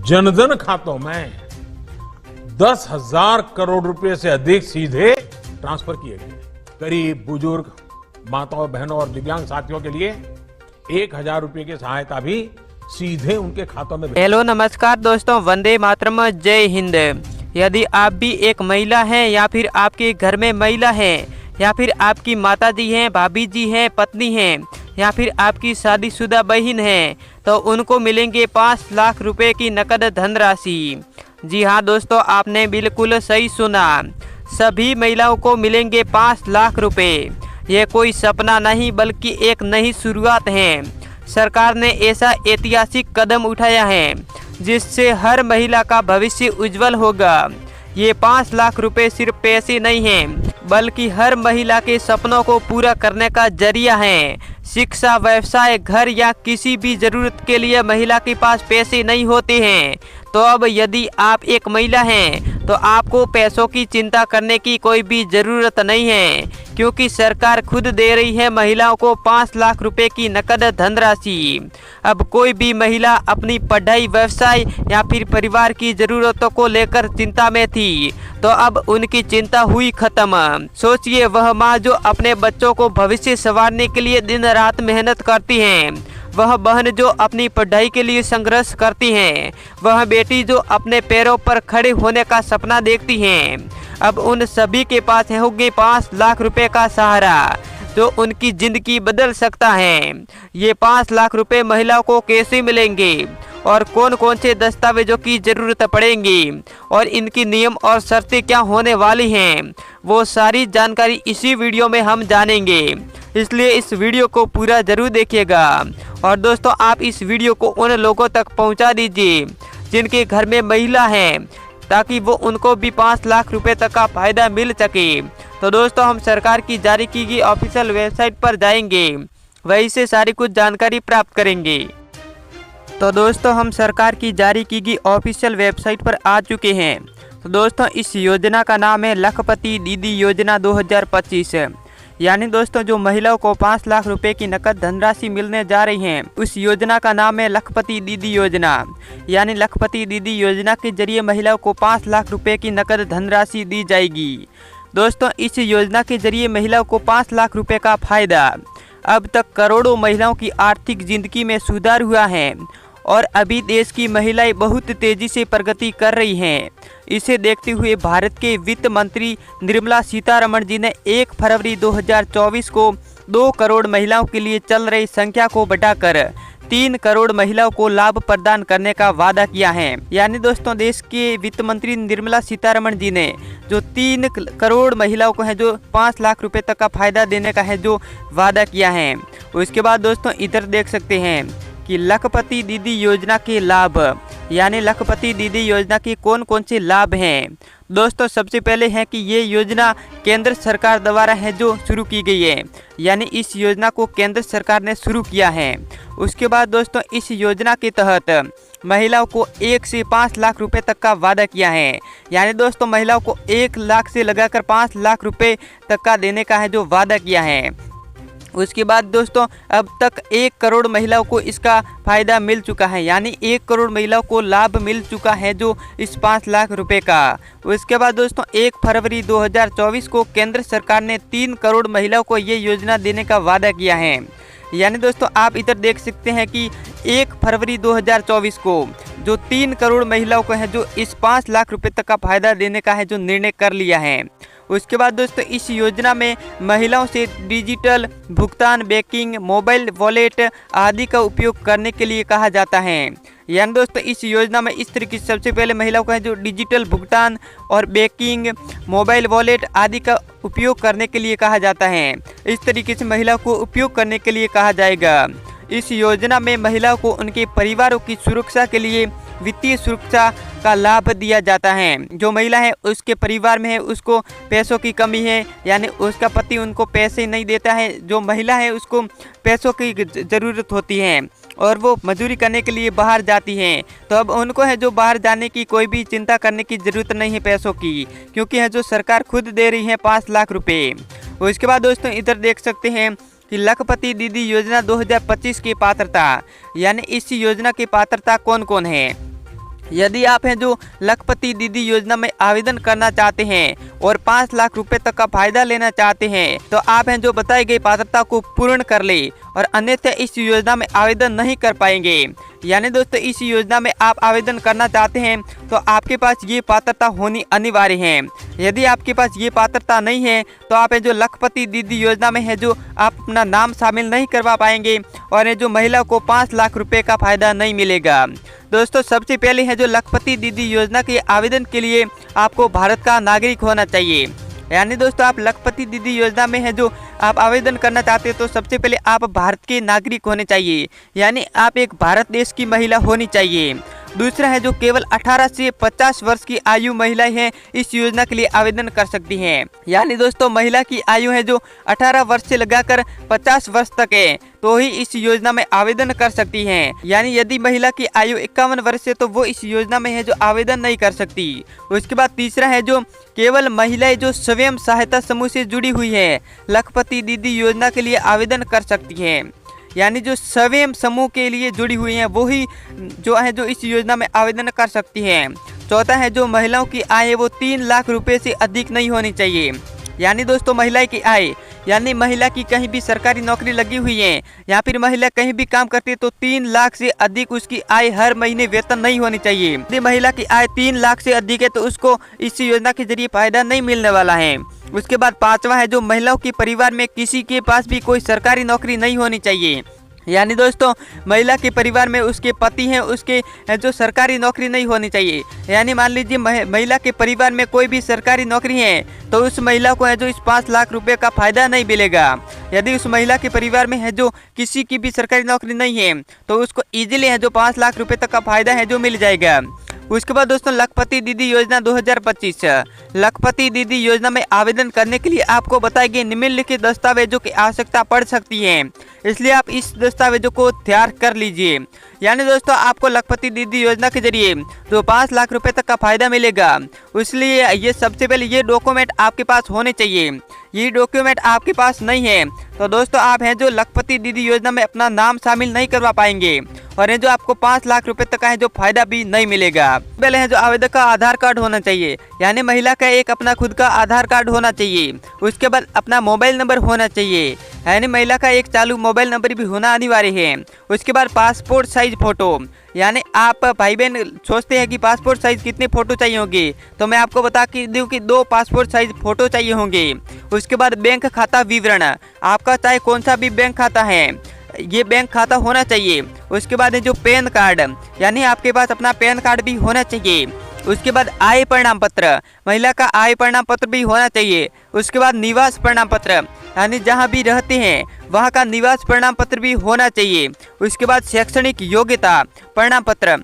जनधन खातों में 10,000 करोड़ रुपए से अधिक सीधे ट्रांसफर किए गए। गरीब, बुजुर्ग, माताओं, बहनों और दिव्यांग साथियों के लिए 1,000 रुपए की सहायता भी सीधे उनके खातों में। हेलो नमस्कार दोस्तों, वंदे मातरम, जय हिंद। यदि आप भी एक महिला हैं या फिर आपके घर में महिला है या फिर आपकी माता जी हैं, भाभी जी हैं, पत्नी हैं या फिर आपकी शादीशुदा बहन है, तो उनको मिलेंगे 5 लाख रुपए की नकद धनराशि। जी हाँ दोस्तों, आपने बिल्कुल सही सुना। सभी महिलाओं को मिलेंगे 5 लाख रुपए। ये कोई सपना नहीं बल्कि एक नई शुरुआत है। सरकार ने ऐसा ऐतिहासिक कदम उठाया है जिससे हर महिला का भविष्य उज्जवल होगा। ये 5 लाख रुपए सिर्फ पैसे नहीं हैं बल्कि हर महिला के सपनों को पूरा करने का जरिया है। शिक्षा, व्यवसाय, घर या किसी भी जरूरत के लिए महिला के पास पैसे नहीं होते हैं। तो अब यदि आप एक महिला हैं तो आपको पैसों की चिंता करने की कोई भी ज़रूरत नहीं है, क्योंकि सरकार खुद दे रही है महिलाओं को 5 लाख रुपए की नकद धनराशि। अब कोई भी महिला अपनी पढ़ाई, व्यवसाय या फिर परिवार की ज़रूरतों को लेकर चिंता में थी, तो अब उनकी चिंता हुई खत्म। सोचिए, वह माँ जो अपने बच्चों को भविष्य संवारने के लिए दिन रात मेहनत करती हैं, वह बहन जो अपनी पढ़ाई के लिए संघर्ष करती हैं, वह बेटी जो अपने पैरों पर खड़े होने का सपना देखती हैं, अब उन सभी के पास होंगे 5 लाख रुपए का सहारा जो उनकी जिंदगी बदल सकता है। ये 5 लाख रुपए महिलाओं को कैसे मिलेंगे और कौन कौन से दस्तावेजों की जरूरत पड़ेंगी और इनकी नियम और शर्तें क्या होने वाली हैं, वो सारी जानकारी इसी वीडियो में हम जानेंगे। इसलिए इस वीडियो को पूरा जरूर देखिएगा। और दोस्तों, आप इस वीडियो को उन लोगों तक पहुंचा दीजिए जिनके घर में महिला है, ताकि वो उनको भी 5 लाख रुपए तक का फायदा मिल सके। तो दोस्तों, हम सरकार की जारी की गई ऑफिशियल वेबसाइट पर जाएंगे, वहीं से सारी कुछ जानकारी प्राप्त करेंगे। तो दोस्तों, हम सरकार की जारी की गई ऑफिशियल वेबसाइट पर आ चुके हैं। तो दोस्तों, इस योजना का नाम है लखपति दीदी योजना 2025। यानी दोस्तों, जो महिलाओं को 5 लाख रुपए की नकद धनराशि मिलने जा रही है, उस योजना का नाम है लखपति दीदी योजना। यानी लखपति दीदी योजना के जरिए महिलाओं को 5 लाख रुपए की नकद धनराशि दी जाएगी। दोस्तों, इस योजना के जरिए महिलाओं को 5 लाख रुपए का फायदा। अब तक करोड़ों महिलाओं की आर्थिक जिंदगी में सुधार हुआ है और अभी देश की महिलाएं बहुत तेजी से प्रगति कर रही हैं। इसे देखते हुए भारत के वित्त मंत्री निर्मला सीतारमण जी ने 1 फरवरी 2024 को 2 करोड़ महिलाओं के लिए चल रही संख्या को बढ़ाकर 3 करोड़ महिलाओं को लाभ प्रदान करने का वादा किया है। यानी दोस्तों, देश के वित्त मंत्री निर्मला सीतारमण जी ने जो 3 करोड़ महिलाओं को है जो 5 लाख रुपए तक का फायदा देने का है जो वादा किया है। उसके बाद दोस्तों, इधर देख सकते हैं कि लखपति दीदी योजना के लाभ। यानी लखपति दीदी योजना के कौन कौन से लाभ हैं। दोस्तों, सबसे पहले है कि ये योजना केंद्र सरकार द्वारा है जो शुरू की गई है। यानी इस योजना को केंद्र सरकार ने शुरू किया है। उसके बाद दोस्तों, इस योजना के तहत महिलाओं को 1 से 5 लाख रुपए तक का वादा किया है। यानी दोस्तों, महिलाओं को 1 लाख से लगाकर 5 लाख रुपए तक का देने का है जो वादा किया है। उसके बाद दोस्तों, अब तक 1 करोड़ महिलाओं को इसका फ़ायदा मिल चुका है। यानी 1 करोड़ महिलाओं को लाभ मिल चुका है जो इस 5 लाख रुपए का। उसके बाद दोस्तों, 1 फरवरी 2024 को केंद्र सरकार ने 3 करोड़ महिलाओं को ये योजना देने का वादा किया है। यानी दोस्तों, आप इधर देख सकते हैं कि 1 फरवरी 2024 को जो 3 करोड़ महिलाओं को है जो इस 5 लाख रुपए तक का फ़ायदा देने का है जो निर्णय कर लिया है। उसके बाद दोस्तों, इस योजना में महिलाओं से डिजिटल भुगतान, बैंकिंग, मोबाइल वॉलेट आदि का उपयोग करने के लिए कहा जाता है। यानी दोस्तों, इस योजना में इस तरीके से सबसे पहले महिलाओं को है जो डिजिटल भुगतान और बैंकिंग, मोबाइल वॉलेट आदि का उपयोग करने के लिए कहा जाता है। इस तरीके से महिलाओं को उपयोग करने के लिए कहा जाएगा। इस योजना में महिलाओं को उनके परिवारों की सुरक्षा के लिए वित्तीय सुरक्षा का लाभ दिया जाता है। जो महिला है उसके परिवार में है उसको पैसों की कमी है, यानी उसका पति उनको पैसे नहीं देता है, जो महिला है उसको पैसों की ज़रूरत होती है और वो मजदूरी करने के लिए बाहर जाती हैं, तो अब उनको है जो बाहर जाने की कोई भी चिंता करने की ज़रूरत नहीं है पैसों की, क्योंकि है जो सरकार खुद दे रही है 5 लाख रुपए। उसके बाद दोस्तों, इधर देख सकते हैं कि लखपति दीदी योजना 2025 की पात्रता, यानी इस योजना की पात्रता कौन कौन है। यदि आप हैं जो लखपति दीदी योजना में आवेदन करना चाहते हैं और 5 लाख रुपए तक का फायदा लेना चाहते हैं तो आप हैं जो बताई गई पात्रता को पूर्ण कर ले और अन्यथा इस योजना में आवेदन नहीं कर पाएंगे। यानी दोस्तों इस योजना में आप आवेदन करना चाहते हैं तो आपके पास ये पात्रता होनी अनिवार्य है। यदि आपके पास ये पात्रता नहीं है तो आप है जो लखपति दीदी योजना में है जो आप अपना नाम शामिल नहीं करवा पाएंगे और जो महिला को 5 लाख रुपए का फायदा नहीं मिलेगा। दोस्तों सबसे पहले है जो लखपति दीदी योजना के आवेदन के लिए आपको भारत का नागरिक होना चाहिए। यानी दोस्तों आप लखपति दीदी योजना में है जो आप आवेदन करना चाहते हैं तो सबसे पहले आप भारत के नागरिक होने चाहिए, यानी आप एक भारत देश की महिला होनी चाहिए। दूसरा है जो केवल 18 से 50 वर्ष की आयु महिलाएं हैं इस योजना के लिए आवेदन कर सकती हैं। यानी दोस्तों महिला की आयु है जो 18 वर्ष से लगाकर 50 वर्ष तक है तो ही इस योजना में आवेदन कर सकती हैं। यानी यदि महिला की आयु 51 वर्ष है तो वो इस योजना में है जो आवेदन नहीं कर सकती। उसके बाद तीसरा है जो केवल महिलाएं जो स्वयं सहायता समूह से जुड़ी हुई है लखपति दीदी योजना के लिए आवेदन कर सकती हैं। यानी जो स्वयं समूह के लिए जुड़ी हुई हैं वो ही जो है जो इस योजना में आवेदन कर सकती हैं। चौथा है जो महिलाओं की आय है वो 3 लाख रुपए से अधिक नहीं होनी चाहिए। यानी दोस्तों महिला की आय यानी महिला की कहीं भी सरकारी नौकरी लगी हुई है या फिर महिला कहीं भी काम करती है तो 3 लाख से अधिक उसकी आय हर महीने वेतन नहीं होनी चाहिए। यदि महिला की आय 3 लाख से अधिक है तो उसको इस योजना के जरिए फायदा नहीं मिलने वाला है। उसके बाद पांचवा है जो महिलाओं के परिवार में किसी के पास भी कोई सरकारी नौकरी नहीं होनी चाहिए। यानी दोस्तों महिला के परिवार में उसके पति हैं उसके जो सरकारी नौकरी नहीं होनी चाहिए। यानी मान लीजिए महिला के परिवार में कोई भी सरकारी नौकरी है तो उस महिला को है जो इस 5 लाख रुपए का फायदा नहीं मिलेगा। यदि उस महिला के परिवार में है जो किसी की भी सरकारी नौकरी नहीं है तो उसको इजीली है जो 5 लाख रुपए तक का फायदा है जो मिल जाएगा। उसके बाद दोस्तों लखपति दीदी योजना 2025 लखपति दीदी योजना में आवेदन करने के लिए आपको बताए गए निम्नलिखित दस्तावेजों की आवश्यकता पड़ सकती है, इसलिए आप इस दस्तावेजों को तैयार कर लीजिए। यानी दोस्तों आपको लखपति दीदी योजना के जरिए जो 5 लाख रुपए तक का फायदा मिलेगा इसलिए ये सबसे पहले ये डॉक्यूमेंट आपके पास होने चाहिए। ये डॉक्यूमेंट आपके पास नहीं है तो दोस्तों आप हैं जो लखपति दीदी योजना में अपना नाम शामिल नहीं करवा पाएंगे और है जो आपको 5 लाख रुपए तक का है जो फायदा भी नहीं मिलेगा। पहले है जो आवेदक का आधार कार्ड होना चाहिए, यानी महिला का एक अपना खुद का आधार कार्ड होना चाहिए। उसके बाद अपना मोबाइल नंबर होना चाहिए, यानी महिला का एक चालू मोबाइल नंबर भी होना अनिवार्य है। उसके बाद पासपोर्ट साइज फोटो, यानी आप भाई बहन सोचते हैं कि पासपोर्ट साइज कितने फोटो चाहिए होंगे तो मैं आपको बता के दूं कि 2 पासपोर्ट साइज फोटो चाहिए होंगे। उसके बाद बैंक खाता विवरण, आपका चाहे कौन सा भी बैंक खाता है ये बैंक खाता होना चाहिए। उसके बाद है जो पैन कार्ड, यानी आपके पास अपना पैन कार्ड भी होना चाहिए। उसके बाद आय प्रमाण पत्र, महिला का आय प्रमाण पत्र भी होना चाहिए। उसके बाद निवास प्रमाण पत्र, यानी जहां भी रहते हैं वहां का निवास प्रमाण पत्र भी होना चाहिए। उसके बाद शैक्षणिक योग्यता प्रमाण पत्र,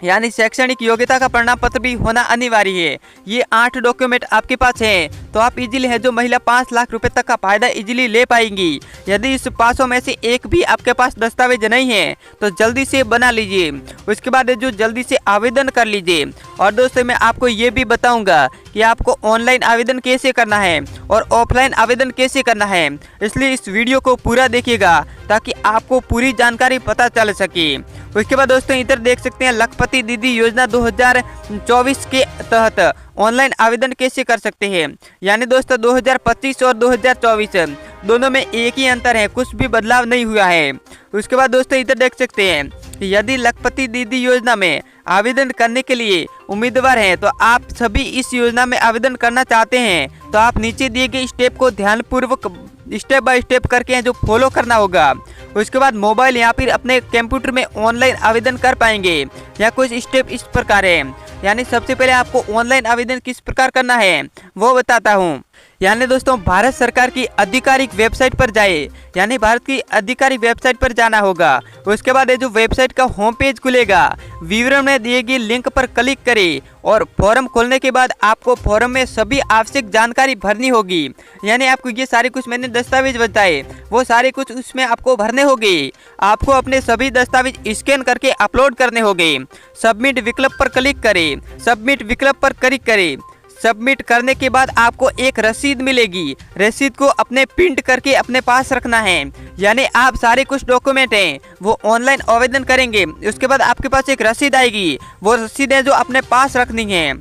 यानी शैक्षणिक योग्यता का प्रमाण पत्र भी होना अनिवार्य है। ये 8 डॉक्यूमेंट आपके पास हैं तो आप इजीली है जो महिला 5 लाख रुपए तक का फायदा इजीली ले पाएंगी। यदि इस 500 में से एक भी आपके पास दस्तावेज नहीं है तो जल्दी से बना लीजिए। उसके बाद जो जल्दी से आवेदन कर लीजिए। और दोस्तों मैं आपको ये भी बताऊंगा कि आपको ऑनलाइन आवेदन कैसे करना है और ऑफलाइन आवेदन कैसे करना है, इसलिए इस वीडियो को पूरा देखिएगा ताकि आपको पूरी जानकारी पता चल सके। उसके बाद दोस्तों इधर देख सकते हैं लखपति दीदी योजना 2024 के तहत ऑनलाइन आवेदन कैसे कर सकते हैं। यानी दोस्तों 2025 और 2024 दोनों में एक ही अंतर है, कुछ भी बदलाव नहीं हुआ है। उसके बाद दोस्तों इधर देख सकते हैं यदि लखपति दीदी योजना में आवेदन करने के लिए उम्मीदवार हैं तो आप सभी इस योजना में आवेदन करना चाहते हैं तो आप नीचे दिए गए स्टेप को ध्यानपूर्वक स्टेप बाय स्टेप करके जो फॉलो करना होगा। उसके बाद मोबाइल या फिर अपने कंप्यूटर में ऑनलाइन आवेदन कर पाएंगे। या कुछ स्टेप इस प्रकार है, यानी सबसे पहले आपको ऑनलाइन आवेदन किस प्रकार करना है वो बताता हूँ। यानी दोस्तों भारत सरकार की आधिकारिक वेबसाइट पर जाए, यानी भारत की आधिकारिक वेबसाइट पर जाना होगा। उसके बाद ये जो वेबसाइट का होम पेज खुलेगा, विवरण में दिए गए लिंक पर क्लिक करें और फॉर्म खोलने के बाद आपको फॉर्म में सभी आवश्यक जानकारी भरनी होगी। यानी आपको ये सारे कुछ मैंने दस्तावेज बताए वो सारे कुछ उसमें आपको भरने होंगे। आपको अपने सभी दस्तावेज स्कैन करके अपलोड करने होंगे। सबमिट विकल्प पर क्लिक करें, सबमिट विकल्प पर क्लिक करें, सबमिट करने के बाद आपको एक रसीद मिलेगी। रसीद को अपने प्रिंट करके अपने पास रखना है। यानी आप सारे कुछ डॉक्यूमेंट हैं वो ऑनलाइन आवेदन करेंगे, उसके बाद आपके पास एक रसीद आएगी, वो रसीद है जो अपने पास रखनी है।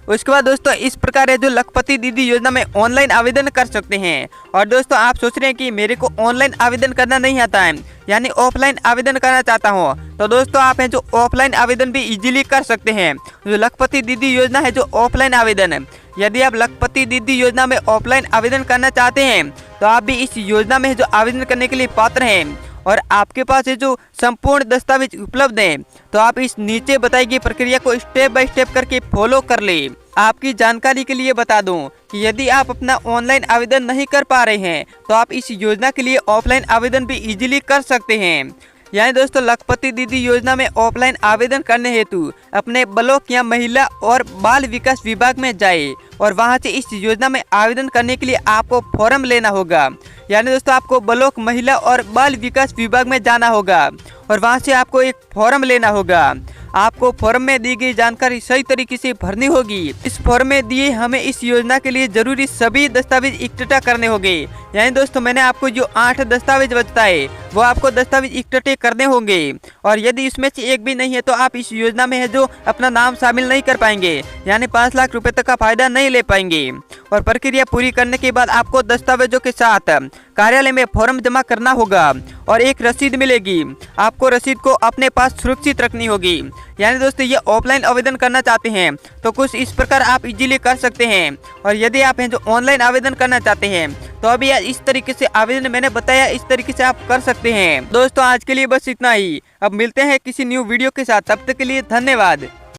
उसके बाद दोस्तों इस प्रकार है जो लखपति दीदी योजना में ऑनलाइन आवेदन कर सकते हैं। और दोस्तों आप सोच रहे हैं कि मेरे को ऑनलाइन आवेदन करना नहीं आता है, यानी ऑफलाइन आवेदन करना चाहता हूँ, तो दोस्तों आप हैं जो ऑफलाइन आवेदन भी इजीली कर सकते हैं। जो लखपति दीदी योजना है जो ऑफलाइन आवेदन है, यदि आप लखपति दीदी योजना में ऑफलाइन आवेदन करना चाहते हैं तो आप भी इस योजना में जो आवेदन करने के लिए पात्र हैं और आपके पास ये जो संपूर्ण दस्तावेज उपलब्ध हैं, तो आप इस नीचे बताई गई प्रक्रिया को स्टेप बाय स्टेप करके फॉलो कर ले। आपकी जानकारी के लिए बता दूं कि यदि आप अपना ऑनलाइन आवेदन नहीं कर पा रहे हैं तो आप इस योजना के लिए ऑफलाइन आवेदन भी इजीली कर सकते हैं। यानी दोस्तों लखपति दीदी योजना में ऑफलाइन आवेदन करने हेतु अपने ब्लॉक या महिला और बाल विकास विभाग में जाए और वहां से इस योजना में आवेदन करने के लिए आपको फॉर्म लेना होगा। यानी दोस्तों आपको ब्लॉक महिला और बाल विकास विभाग में जाना होगा और वहां से आपको एक फॉर्म लेना होगा। आपको फॉर्म में दी गई जानकारी सही तरीके से भरनी होगी। इस फॉर्म में दिए हमें इस योजना के लिए जरूरी सभी दस्तावेज इकट्ठा करने होंगे। यानी दोस्तों मैंने आपको जो 8 दस्तावेज बताए वो आपको दस्तावेज इकट्ठे करने होंगे और यदि इसमें से एक भी नहीं है तो आप इस योजना में है जो अपना नाम शामिल नहीं कर पाएंगे, यानी 5 लाख रुपए तक का फायदा नहीं ले पाएंगे। और प्रक्रिया पूरी करने के बाद आपको दस्तावेजों के साथ कार्यालय में फॉर्म जमा करना होगा और एक रसीद मिलेगी। आपको रसीद को अपने पास सुरक्षित रखनी होगी। यानी दोस्तों ये ऑफलाइन आवेदन करना चाहते हैं तो कुछ इस प्रकार आप इजीली कर सकते हैं। और यदि आप हैं जो ऑनलाइन आवेदन करना चाहते हैं तो अभी इस तरीके से आवेदन मैंने बताया, इस तरीके से आप कर सकते हैं। दोस्तों आज के लिए बस इतना ही। अब मिलते हैं किसी न्यू वीडियो के साथ, तब तक के लिए धन्यवाद।